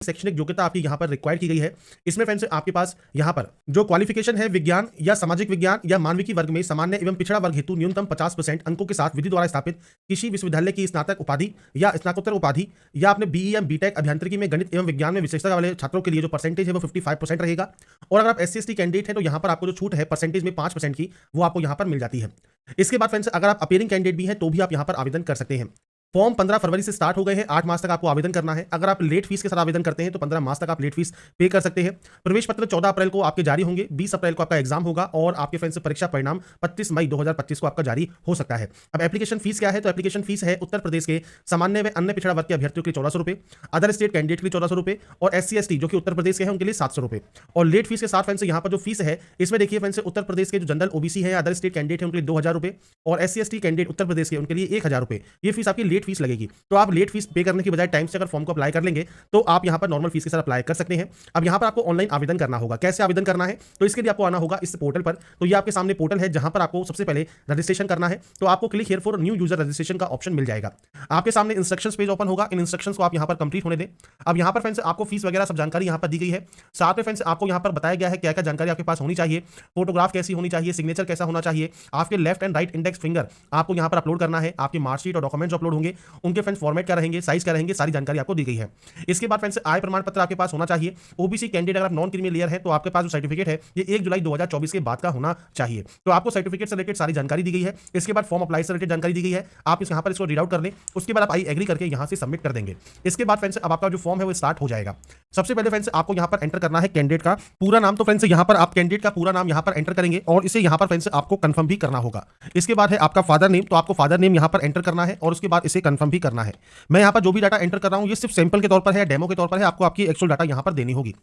शैक्षणिक योग्यता आपकी यहाँ पर रिक्वायर्ड की गई है। इसमें फ्रेंड्स आपके पास यहाँ पर जो क्वालिफिकेशन है विज्ञान या सामाजिक विज्ञान या मानविकी वर्ग में सामान्य एवं पिछड़ा वर्ग हेतु न्यूनतम 50% अंकों के साथ विधि द्वारा स्थापित किसी विश्वविद्यालय की स्नातक उपाधि या स्नातकोत्तर उपाधि या आपने बीई या बीटेक अभियांत्रिकी में गणित एवं विज्ञान में विशेषता वाले छात्रों के लिए जो परसेंटेज है वो 55% रहेगा। और अगर आप SC ST कैंडिडेट है तो यहाँ पर आपको जो छूट है परसेंटेज में 5% की वो आपको यहाँ पर मिल जाती है। इसके बाद फ्रेंड्स अगर आप अपीयरिंग कैंडिडेट भी हैं तो भी आप यहाँ पर आवेदन कर सकते हैं। फॉर्म 15 फरवरी से स्टार्ट हो गए हैं, 8 मार्च तक आपको आवेदन करना है। अगर आप लेट फीस के साथ आवेदन करते हैं तो 15 मार्च तक आप लेट फीस पे कर सकते हैं। प्रवेश पत्र 14 अप्रैल को आपके जारी होंगे, 20 अप्रैल को आपका एग्जाम होगा और आपके फ्रेंड्स परीक्षा परिणाम 25 मई 2025 को आपका जारी हो सकता है। अब एप्लीकेशन फीस क्या है, तो एप्लीकेशन फीस है उत्तर प्रदेश के सामान्य व अन्य पिछड़ा वर्ग के अभ्यर्थियों के लिए 1400 रुपए, अदर स्टेट कैंडिडेट के लिए 1400 रुपए और SC ST जो कि उत्तर प्रदेश के हैं उनके लिए 700 रुपए। और लेट फीस के साथ फ्रेंड्स यहाँ पर जो फीस है इसमें देखिए फ्रेंड्स उत्तर प्रदेश के जो जनरल OBC है, अदर स्टेट कैंडिडेट है उनके लिए 2000 रुपए और SC ST candidate Uttar Pradesh के उनके लिए 1000 रुपए। ये फीस आपकी लेट फीस लगेगी। तो आप लेट फीस पे करने की बजाय टाइम से अगर फॉर्म को अप्लाई कर लेंगे तो आप यहां पर नॉर्मल फीस के साथ अप्लाई कर सकते हैं। अब यहां पर आपको ऑनलाइन आवेदन करना होगा। कैसे आवेदन करना है, तो इसके लिए आपको आना होगा इस पोर्टल पर। तो ये आपके सामने पोर्टल है जहां पर आपको सबसे पहले रजिस्ट्रेशन करना है। तो आपको click here for new user registration का ऑप्शन मिल जाएगा। आपके सामने इंस्ट्रक्शंस पेज ओपन होगा। इन इंस्ट्रक्शंस को आप यहां पर कंप्लीट होने दें। अब यहां पर फ्रेंड्स आपको फीस वगैरह सब जानकारी यहां पर दी गई है। साथ में फ्रेंड्स आपको यहां पर बताया गया है क्या क्या जानकारी आपके पास होनी चाहिए, फोटोग्राफ कैसी होनी चाहिए, सिग्नेचर कैसा होना चाहिए, आपके left and right index finger आपको यहां पर अपलोड करना है, आपकी मार्कशीट और डॉक्यूमेंट्स अपलोड होंगे, उनके फ्रेंड्स फॉर्मेट क्या रहेंगे, साइज क्या रहेंगे, सारी जानकारी आपको दी गई है। इसके बाद फ्रेंड्स आय प्रमाण पत्र आपके पास होना चाहिए। OBC कैंडिडेट अगर आप नॉन क्रीमी लेयर है तो आपके पास जो सर्टिफिकेट है ये 1 जुलाई 2024 के बाद का होना चाहिए। तो आपको सर्टिफिकेट से रिलेटेड सारी जानकारी दी गई है। इसके बाद फॉर्म अप्लाई से रिलेटेड जानकारी दी गई है। आप यहाँ पर इसको रीड आउट कर लें, उसके बाद आप आई एग्री करके यहाँ से सबमिट कर देंगे। इसके बाद फ्रेंड्स अब आपका जो फॉर्म है वो स्टार्ट हो जाएगा। सबसे पहले फ्रेंड्स आपको यहाँ पर एंटर करना है कैंडिडेट का पूरा नाम। तो फ्रेंड्स यहाँ पर आप कैंडिडेट का पूरा नाम यहाँ पर एंटर करेंगे और इसे यहाँ पर फ्रेंड्स आपको कंफर्म भी करना होगा। इसके बाद है आपका फादर नेम, तो आपको फादर नेम यहाँ पर एंटर करना है और उसके बाद इसे कंफर्म भी करना है। मैं यहाँ पर जो भी डाटा एंटर कर रहा हूँ ये सिर्फ सैंपल के तौर पर है, डेमो के तौर पर है, आपको आपकी एक्चुअल डाटा यहाँ पर देनी होगी।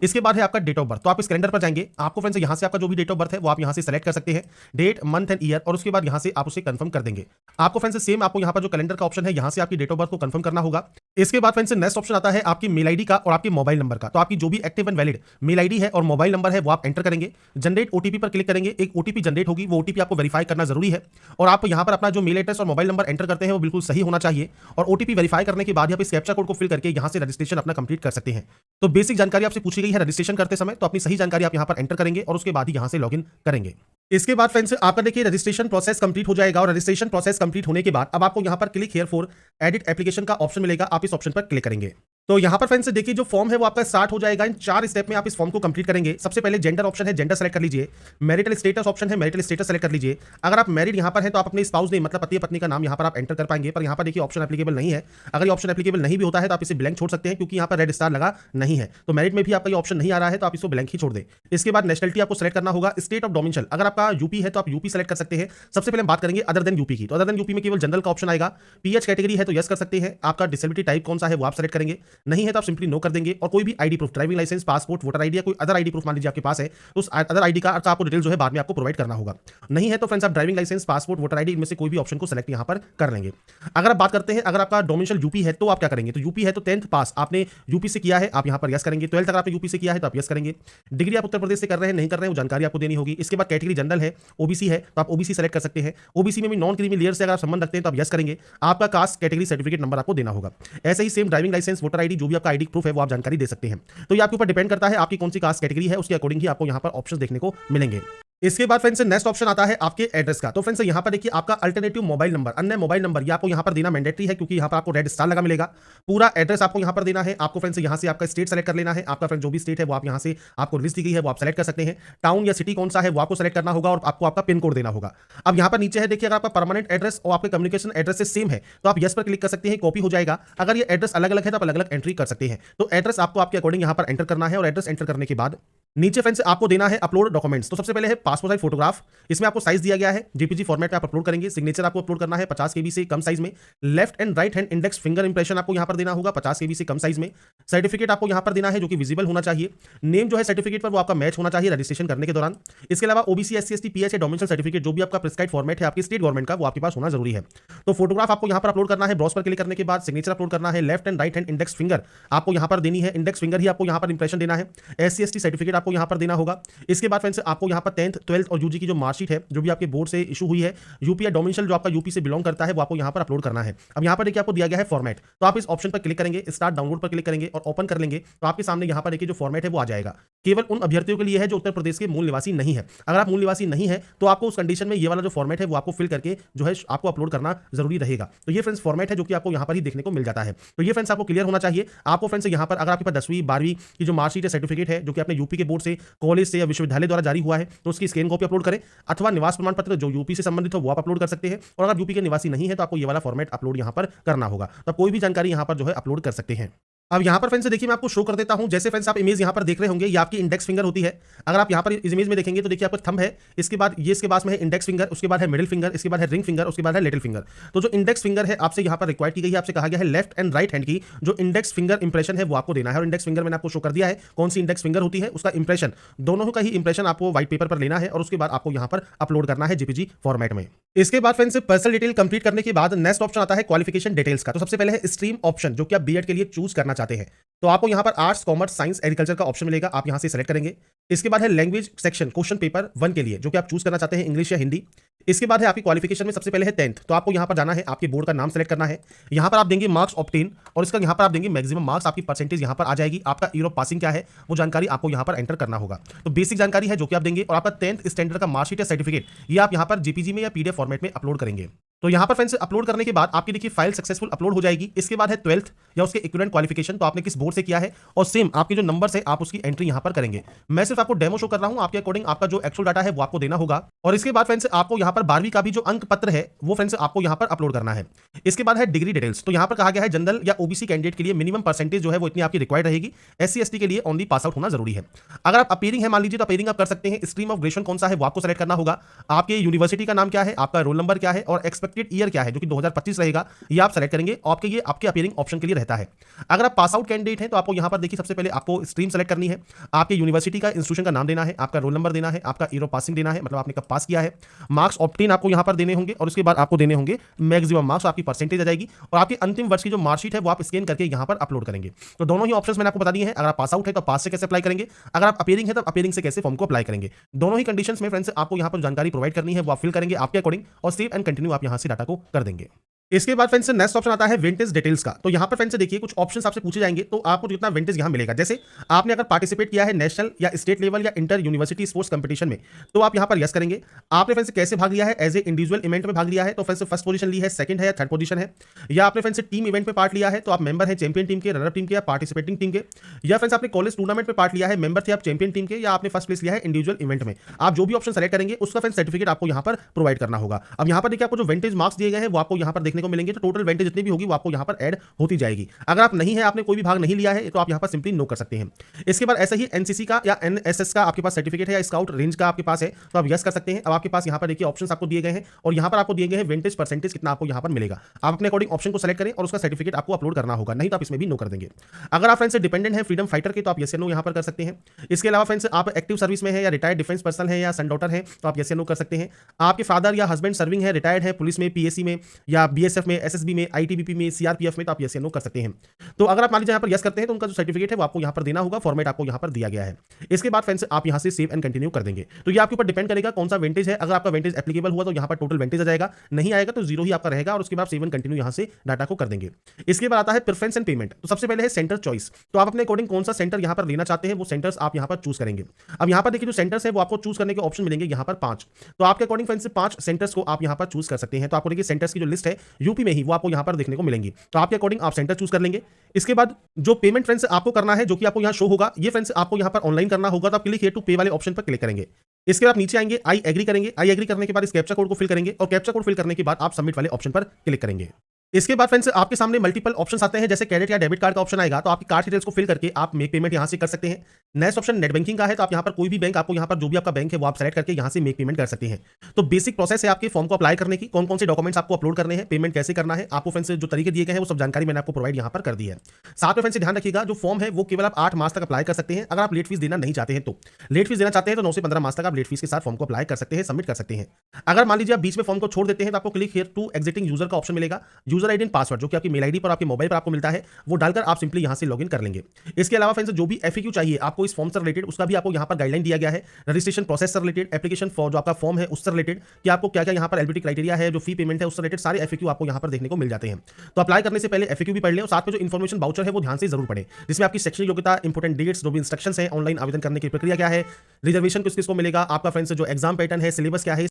इसके बाद है आपका डेट ऑफ बर्थ। तो आप इस कैलेंडर पर जाएंगे, आपको फ्रेंड्स यहाँ से आपका जो भी डेट ऑफ बर्थ है वो आप यहाँ से सेलेक्ट कर सकते हैं, डेट मंथ एंड ईयर, और उसके बाद यहाँ से आप उसे कंफर्म कर देंगे। आपको फ्रेंड्स सेम आपको यहाँ पर जो कैलेंडर का ऑप्शन है यहाँ से आपकी डेट ऑफ बर्थ को कंफर्म करना होगा। इसके बाद फ्रेंड्स नेक्स्ट ऑप्शन आता है आपकी मेल आईडी का और आपके मोबाइल नंबर का। तो आपकी जो भी active and valid mail ID है और मोबाइल नंबर है वो आप एंटर करेंगे। जनरेट OTP पर क्लिक करेंगे, एक OTP जनरेट होगी, वो OTP आपको वेरीफाई करना जरूरी है। और आप यहाँ पर अपना जो मेल एड्रेस और मोबाइल नंबर एंटर करते हैं वो बिल्कुल सही होना चाहिए। और OTP वेरीफाई करने के बाद यहाँ पे कैप्चा कोड को फिल करके यहाँ से रजिस्ट्रेशन अपना कंप्लीट कर सकते हैं। तो बेसिक जानकारी आपसे पूछी गई है रजिस्ट्रेशन करते समय, तो अपनी सही जानकारी आप यहाँ पर एंटर करेंगे और उसके बाद ही यहाँ से लॉगिन करेंगे। इसके बाद फ्रेंड्स आपका देखिए रजिस्ट्रेशन प्रोसेस कंप्लीट हो जाएगा और रजिस्ट्रेशन प्रोसेस कंप्लीट होने के बाद अब आपको यहाँ पर click here for edit application का ऑप्शन मिलेगा। आप इस ऑप्शन पर क्लिक करेंगे तो यहाँ पर फ्रेंड्स देखिए जो फॉर्म है वो आपका स्टार्ट हो जाएगा। इन 4 स्टेप में आप इस फॉर्म को कंप्लीट करेंगे। सबसे पहले जेंडर ऑप्शन है, जेंडर सेलेक्ट कर लीजिए। मैरिटल स्टेटस ऑप्शन है, मैरिटल स्टेटस सेलेक्ट कर लीजिए। अगर आप मैरिड यहाँ पर है तो आप अपने स्पाउस नेम मतलब पति पत्नी का नाम यहाँ पर आप एंटर कर पाएंगे, पर यहाँ पर देखिए ऑप्शन एप्लीकेबल नहीं है। अगर ये ऑप्शन एप्लीकेबल नहीं भी होता है तो आप इसे ब्लैंक छोड़ सकते हैं क्योंकि यहाँ पर रेड स्टार लगा नहीं है। तो मैरिड में भी आपका ये ऑप्शन नहीं आ रहा है तो आप इसको ब्लैंक ही छोड़ दें। इसके बाद नेशनलिटी आपको सेलेक्ट करना होगा। स्टेट ऑफ डोमिसाइल अगर आपका यूपी है तो आप यूपी सेलेक्ट कर सकते हैं। सबसे पहले हम बात करेंगे अदर देन यूपी की। तो अदर देन यूपी में केवल जनरल का ऑप्शन आएगा। PH कैटेगरी है तो यस कर सकते हैं। आपका डिसेबिलिटी टाइप कौन सा है वो आप सेलेक्ट करेंगे, नहीं है तो आप सिंपली नो कर देंगे। और कोई भी ID proof, driving licence, passport, voter ID या कोई अदर आईडी प्रूफ मान लीजिए आपके पास है तो उस अदर आईडी का आपको डिटेल जो है बाद में आपको प्रोवाइड करना होगा। नहीं है तो फ्रेंड्स आप driving licence, passport, voter ID इनमें से कोई भी ऑप्शन को सेलेक्ट यहाँ पर कर लेंगे। अगर आप बात करते हैं अगर आपका डोमिसाइल यूपी है तो आप क्या करेंगे, तो यूपी है तो 10th पास आपने यूपी से किया है आप यहाँ पर यस करेंगे। 12th अगर आपने यूपी से किया है तो आप यस करेंगे। डिग्री आप उत्तर प्रदेश से कर रहे हैं नहीं कर रहे हैं वो जानकारी आपको देनी होगी। इसके बाद कैटेगरी जनरल है, OBC है तो आप OBC सेलेक्ट कर सकते हैं। OBC में भी नॉन क्रीमी लेयर से अगर आप संबंध रखते हैं तो आप यस करेंगे। आपका कास्ट कैटेगरी सर्टिफिकेट नंबर आपको देना होगा। ऐसे ही same driving licence, voter ID जो भी आपका आईडी प्रूफ है वो आप जानकारी दे सकते हैं। तो ये आपके ऊपर डिपेंड करता है आपकी कौन सी कास्ट कैटेगरी है, उसके अकॉर्डिंग ही आपको यहाँ पर ऑप्शन देखने को मिलेंगे। इसके बाद फ्रेंड्स नेक्स्ट ऑप्शन आता है आपके एड्रेस का। तो फ्रेंड्स यहाँ पर देखिए आपका अल्टरनेटिव मोबाइल नंबर, अन्य मोबाइल नंबर ये आपको यहाँ पर देना मैंडेटरी है क्योंकि यहाँ पर आपको रेड स्टार लगा मिलेगा। पूरा एड्रेस आपको यहाँ पर देना है। आपको फ्रेंड्स यहाँ से आपका स्टेट सेलेक्ट कर लेना है। आपका फ्रेंड जो भी स्टेट है वो आप यहाँ से आपको लिस्ट दी गई है वो आप सेलेक्ट कर सकते हैं। टाउन या सिटी कौन सा है वो आपको सेलेक्ट करना होगा और आपको आपका पिन कोड देना होगा। अब यहाँ पर नीचे है देखिए अगर आपका परमानेंट एड्रेस और आपके कम्युनिकेशन एड्रेस से सेम है तो आप यस पर क्लिक कर सकते हैं, कॉपी हो जाएगा। अगर ये एड्रेस अलग अलग है तो आप अलग अलग एंट्री कर सकते हैं। तो एड्रेस आपको आपके अकॉर्डिंग यहाँ पर एंटर करना है और एड्रेस एंटर करने के बाद नीचे फ्रेंड्स आपको देना है अपलोड डॉक्यूमेंट्स। तो सबसे पहले है पासपोर्ट साइज फोटोग्राफ, इसमें आपको साइज दिया गया है JPG फॉर्मेट में आप अपलोड करेंगे। सिग्नेचर आपको अपलोड करना है 50 KB से कम साइज में। Left and right hand index finger impression आपको यहाँ पर देना होगा 50 KB से कम साइज में। सर्टिफिकेट आपको यहाँ पर देना है जो कि विजिबल होना चाहिए। नेम जो है सर्टिफिकेट पर वो आपका मैच होना चाहिए रजिस्ट्रेशन करने के दौरान। इसके अलावा OBC SC ST PH domicile certificate जो भी आपका प्रिस्क्राइब फॉर्मेट है आपकी स्टेट गवर्नमेंट का वो आपके पास होना जरूरी है। तो फोटोग्राफ आपको यहाँ पर अपलोड करना है। ब्राउज पर क्लिक करने के बाद सिग्नेचर अपलोड करना है। Left and right hand index finger आपको यहाँ पर देनी है, इंडेक्स फिंगर ही आपको यहाँ पर इंप्रेशन देना है। SC ST सर्टिफिकेट आपको यहाँ पर देना होगा। इसके बाद फ्रेंड्स आपको यहाँ पर 10th 10th 12th और यूजी की जो मार्कशीट है जो भी आपके बोर्ड से इशू हुई है, यूपी या डोमिसाइल जो आपका यूपी से बिलोंग करता है, वो आपको यहाँ पर अपलोड करना है। अब यहाँ पर देखिए आपको दिया गया है फॉर्मेट, तो आप इस ऑप्शन पर क्लिक करेंगे, स्टार्ट डाउनलोड पर क्लिक करेंगे और ओपन कर लेंगे, तो आपके सामने यहाँ पर देखिए जो फॉर्मेट है वो आ जाएगा। केवल उन अभ्यर्थियों के लिए है जो उत्तर प्रदेश के मूल निवासी नहीं है। अगर आप मूल निवासी नहीं है तो आपको उस कंडीशन में ये वाला जो फॉर्मेट है वो आपको फिल करके जो है आपको अपलोड करना जरूरी रहेगा। तो ये फ्रेंड्स फॉर्मेट है जो कि आपको यहाँ पर ही देखने को मिल जाता है। तो ये फ्रेंड्स आपको क्लियर होना चाहिए। आपको फ्रेंड्स यहाँ पर अगर आपके पास 10वीं 12वीं की जो मार्कशीट है, सर्टिफिकेट है जो कि आपने यूपी के बोर्ड से, कॉलेज से या विश्वविद्यालय द्वारा जारी हुआ है, तो उसकी स्कैन कॉपी अपलोड करें, अथवा निवास प्रमाण पत्र जो यूपी से संबंधित हो वो आप अपलोड कर सकते हैं। और अगर यूपी के निवासी नहीं है तो आपको ये वाला फॉर्मेट अपलोड यहाँ पर करना होगा। तो कोई भी जानकारी यहाँ पर जो है अपलोड कर सकते हैं। अब यहाँ पर फ्रेंड्स देखिए मैं आपको शो कर देता हूं। जैसे फ्रेंड्स आप इमेज यहाँ पर देख रहे होंगे, ये आपकी इंडेक्स फिंगर होती है। अगर आप यहाँ पर इस इमेज में देखेंगे तो देखिए आपका थंब है, इसके बाद ये इसके पास में है इंडेक्स फिंगर, उसके बाद है मिडिल फिंगर, इसके बाद है रिंग फिंगर, उसके बाद है लिटिल फिंगर। तो जो इंडेक्स फिंगर है आपसे यहाँ पर रिक्वायर्ड की गई है, आपसे कहा गया है लेफ्ट एंड राइट हैंड की जो इंडेक्स फिंगर इंप्रेशन है वो आपको देना है। और इंडेक्स फिंगर मैंने आपको शो कर दिया है कौन सी इंडेक्स फिंगर होती है, उसका इंप्रेशन, दोनों का ही इंप्रेशन आपको व्हाइट पेपर पर लेना है और उसके बाद आपको यहाँ पर अपलोड करना है जेपीजी फॉर्मेट में। इसके बाद फ्रेंड्स पर्सनल डिटेल कंप्लीट करने के बाद नेक्स्ट ऑप्शन आता है क्वालिफिकेशन डिटेल्स का। तो सबसे पहले है स्ट्रीम ऑप्शन जो कि आप बीएड के लिए चूज करना चाहते हैं। तो आपको यहाँ पर आर्ट्स, कॉमर्स, साइंस, एग्रीकल्चर का ऑप्शन मिलेगा, आप यहाँ से सेलेक्ट करेंगे। इसके बाद है लैंग्वेज सेक्शन क्वेश्चन पेपर 1 के लिए जो कि आप चूज करना चाहते हैं इंग्लिश या हिंदी। इसके बाद है आपकी क्वालिफिकेशन में सबसे पहले है 10th, तो आपको यहाँ पर जाना है, आपके बोर्ड का नाम सेलेक्ट करना है, यहाँ पर आप देंगे मार्क्स ऑब्टेन और इसका यहाँ पर आप देंगे मैक्सिमम मार्क्स, आपकी परसेंटेज यहाँ पर आ जाएगी। आपका ईयर ऑफ पासिंग क्या है वो जानकारी आपको यहाँ पर एंटर करना होगा। तो बेसिक जानकारी है जो कि आप देंगे और आपका 10th स्टैंडर्ड का मार्कशीट या सर्टिफिकेट ये आप यहाँ पर जेपीजी में या पीडीएफ फॉर्मेट में अपलोड करेंगे। तो यहाँ पर फ्रेंड्स अपलोड करने के बाद आपकी देखिए फाइल सक्सेसफुल अपलोड हो जाएगी। इसके बाद है 12th या उसके इक्विवेलेंट क्वालिफिकेशन, तो आपने किस बोर्ड से किया है और सेम आपके जो नंबर्स है आप उसकी एंट्री यहाँ पर करेंगे। मैं सिर्फ आपको डेमो शो कर रहा हूँ, आपके अकॉर्डिंग आपका जो एक्चुअल डाटा है वो आपको देना होगा। और इसके बाद फ्रेंड्स आपको यहाँ पर 12वीं का भी जो अंक पत्र है वो फ्रेंड्स आपको यहाँ पर अपलोड करना है। इसके बाद है डिग्री डिटेल्स, तो यहाँ पर कहा गया है जनरल या ओबीसी कैंडिडेट के लिए मिनिमम परसेंटेज जो है वो इतनी आपकी रिक्वायर्ड रहेगी। एससी एसटी के लिए ओनली पास आउट होना जरूरी है। अगर आप अपीयरिंग है मान लीजिए तो अपीयरिंग आप कर सकते हैं। स्ट्रीम ऑफ ग्रेजुएशन कौन सा है वो आपको सेलेक्ट करना होगा। आपके यूनिवर्सिटी का नाम क्या है, आपका रोल नंबर क्या है और एक्सपेक्टेड ईयर क्या है जो कि 2025 रहेगा, ये आप सेलेक्ट करेंगे। आपके ये आपके अपीयरिंग ऑप्शन के लिए रहता है। अगर आप पास आउट कैंडिडेट हैं तो आपको यहाँ पर देखिए सबसे पहले आपको स्ट्रीम सेलेक्ट करनी है, आपके यूनिवर्सिटी का इंस्टीट्यूशन का नाम देना है, आपका रोल नंबर देना है, आपका ईयर ऑफ पासिंग देना है, मतलब आपने कब पास किया है, मार्क्स ऑब्टेन आपको यहाँ पर देने होंगे और उसके बाद आपको देने होंगे मैक्सिमम मार्क्स, आपकी परसेंटेज आ जाएगी और आपकी अंतिम वर्ष की जो मार्कशीट है वो आप स्कैन करके यहाँ पर अपलोड करेंगे। तो दोनों ही ऑप्शंस मैंने आपको बता दिए हैं। अगर आप पास आउट है तो पास से कैसे अप्लाई करेंगे, अगर आप अपीयरिंग है तो अपीयरिंग से कैसे फॉर्म को अप्लाई करेंगे। दोनों ही कंडीशंस में फ्रेंड्स आपको यहाँ पर जानकारी प्रोवाइड करनी है, वो आप फिल करेंगे आपके अकॉर्डिंग और सेव एंड कंटिन्यू आप यहाँ से डाटा को कर देंगे। इसके बाद फ्रेंड्स नेक्स्ट ऑप्शन आता है विंटेज डिटेल्स का। तो यहाँ पर फ्रेंड्स देखिए कुछ ऑप्शंस आपसे पूछे जाएंगे, तो आपको जितना विंटेज यहाँ मिलेगा, जैसे आपने अगर पार्टिसिपेट किया है नेशनल या स्टेट लेवल या इंटर यूनिवर्सिटी स्पोर्ट्स कंपटीशन में तो आप यहाँ पर यस करेंगे। आपने फ्रेंड्स कैसे भाग लिया है, एज ए इंडिविजुअल इवेंट में भाग लिया है तो फ्रेंड्स फर्स्ट पोजीशन ली है, सेकंड है या थर्ड पोजीशन है, या आपने फ्रेंड्स टीम इवेंट में पार्ट लिया है तो आप मेंबर है चैंपियन टीम के, रनर टीम के या पार्टिसिपेटिंग टीम के, या फ्रेंड्स आपने कॉलेज टूर्नामेंट में पार्ट लिया है, मेंबर थे आप चैंपियन टीम के, या आपने फर्स्ट प्लेस लिया है इंडिविजुअल इवेंट में। आप जो भी ऑप्शन सेलेक्ट करेंगे उसका फ्रेंड्स सर्टिफिकेट आपको यहाँ पर प्रोवाइड करना होगा। अब यहाँ पर देखिए आपको जो विंटेज मार्क्स दिए गए हैं वो आपको यहाँ पर देखने को मिलेंगे, तो टोटल जितनी भी होगी वो आपको यहां पर ऐड होती जाएगी। अगर आप नहीं है, आपने कोई भी भाग नहीं लिया है तो आप यहां पर सिंपली नो कर सकते हैं। इसके बाद ऐसे ही एनसीसी का या एनएसएस का आपके पास सर्टिफिकेट है या स्काउट रेंज का आपके पास है तो आप यस कर सकते हैं। अब आपके पास यहां पर देखिए ऑप्शंस आपको दिए गए हैं और यहां पर आपको दिए गए हैं विंटेज परसेंटेज कितना आपको यहां पर मिलेगा। आप अपने अकॉर्डिंग ऑप्शन को सेलेक्ट करें और उसका सर्टिफिकेट आपको अपलोड करना होगा, नहीं तो आप इसमें भी नो कर देंगे। अगर आप फ्रेंड्स डिपेंडेंट है फ्रीडम फाइटर के तो आप यस या नो यहां पर कर सकते हैं। इसके अलावा फ्रेंड्स आप एक्टिव सर्विस में है या रिटायर्ड डिफेंस पर्सन है या सन डॉटर है तो आप यस या नो कर सकते हैं। आपके फादर या हस्बैंड सर्विंग है, रिटायर्ड है, पुलिस में, पीएससी में या बीएसएफ में, एसएसबी में, आईटीबीपी में, सीआरपीएफ में तो आप यस या नो कर सकते हैं। तो अगर आप मान लीजिए यहाँ पर यस करते हैं तो उनका जो सर्टिफिकेट है वो आपको यहाँ पर देना होगा, फॉर्मेट आपको यहाँ पर दिया गया है। इसके बाद फ्रेंड्स आप यहाँ से सेव एंड कंटिन्यू कर देंगे। तो ये आपके ऊपर डिपेंड करेगा कौन सा वेंटेज है। अगर आपका वेंटेज एप्लीकेबल हुआ तो यहाँ पर टोटल वेंटेज आ जाएगा, नहीं आएगा तो जीरो ही आपका रहेगा और उसके बाद सेव एंड कंटिन्यू यहाँ से डाटा को कर देंगे। इसके बाद आता है प्रेफरेंस एंड पेमेंट। तो सबसे पहले है सेंटर चॉइस, तो आप अपने अकॉर्डिंग कौन सा सेंटर यहाँ पर लेना चाहते हैं वो सेंटर्स आप यहाँ पर चूज करेंगे। अब यहाँ पर देखिए जो सेंटर्स है वो आपको चूज करने के ऑप्शन मिलेंगे यहाँ पर 5, तो आपके अकॉर्डिंग फ्रेंड्स 5 सेंटर्स को आप यहाँ पर चूज कर सकते हैं। तो आपको देखिए सेंटर्स की जो लिस्ट है यूपी में ही वो आपको यहाँ पर देखने को मिलेंगी, तो आपके अकॉर्डिंग आप सेंटर चूज कर लेंगे। इसके बाद जो पेमेंट फ्रेंड्स आपको करना है जो कि आपको यहाँ शो होगा, ये फ्रेंड्स आपको यहाँ पर ऑनलाइन करना होगा, तो आप क्लिक हियर टू पे वाले ऑप्शन पर क्लिक करेंगे। इसके बाद नीचे आएंगे, आई एग्री करेंगे। आई एग्री करने के बाद इस कैप्चा कोड को फिल करेंगे और कैप्चा कोड फिल करने के बाद आप सबमिट वाले ऑप्शन पर क्लिक करेंगे। इसके बाद फ्रेंड्स आपके सामने मल्टीपल ऑप्शंस आते हैं, जैसे क्रेडिट या डेबिट कार्ड का ऑप्शन आएगा तो आपकी कार्ड डिटेल्स को फिल करके आप मेक पेमेंट यहां से कर सकते हैं। नेक्स्ट ऑप्शन नेट बैंकिंग का है, तो आप यहां पर कोई भी बैंक आपको यहां पर जो भी आपका बैंक है वो आप सेलेक्ट करके यहां से मेक पेमेंट कर सकते हैं। तो बेसिक प्रोसेस है आपके फॉर्म को अप्लाई करने की, कौन कौन से डॉक्यूमेंट्स आपको अपलोड करने हैं, पेमेंट कैसे करना है, आपको फ्रेंड्स जो तरीके दिए गए हैं वो सब जानकारी मैंने आपको प्रोवाइड यहां पर कर दी है। साथ में फ्रेंड्स ध्यान रखिएगा जो फॉर्म है वो केवल आप 8 मास तक अप्लाई कर सकते हैं। अगर आप लेट फीस देना नहीं चाहते हैं तो लेट फीस देना चाहते हैं तो 9 से 15 मास तक आप लेट फीस के साथ फॉर्म को अप्लाई कर सकते हैं, सबमिट कर सकते हैं। अगर मान लीजिए आप बीच में फॉर्म को छोड़ देते हैं तो आपको click here to existing user का ऑप्शन मिलेगा। यूजर आईडी एंड पासवर्ड जो कि आपकी मेल आईडी पर आपके मोबाइल पर आपको मिलता है वो डालकर आप सिंपली यहां से लॉगिन कर लेंगे। इसके अलावा फ्रेंड्स जो भी एफएक्यू चाहिए आपको इस फॉर्म से रिलेटेड उसका भी आपको यहां पर गाइडलाइन दिया गया है। रजिस्ट्रेशन प्रोसेस से रिलेटेड, एप्लीकेशन फॉर जो आपका फॉर्म है उससे रिलेटेड कि आपको क्या क्या यहां पर एलिजिबिलिटी क्राइटेरिया है, जो फी पेमेंट है उससे रिलेटेड सारे एफएक्यू आपको यहां पर देखने को मिल जाते हैं। तो अप्लाई करने से पहले एफएक्यू भी पढ़ लें और साथ में जो इन्फॉर्मेशन बाउचर है वो ध्यान से जरूर पढ़ें, जिसमें आपकी शैक्षणिक योग्यता, इंपोर्टेंट डेट्स, जो भी इंस्ट्रक्शंस हैं, ऑनलाइन आवेदन करने की प्रक्रिया क्या है, रिजर्वेशन किस किस को मिलेगा, आपका फ्रेंड्स जो एग्जाम पैटर्न है, सिलेबस क्या है,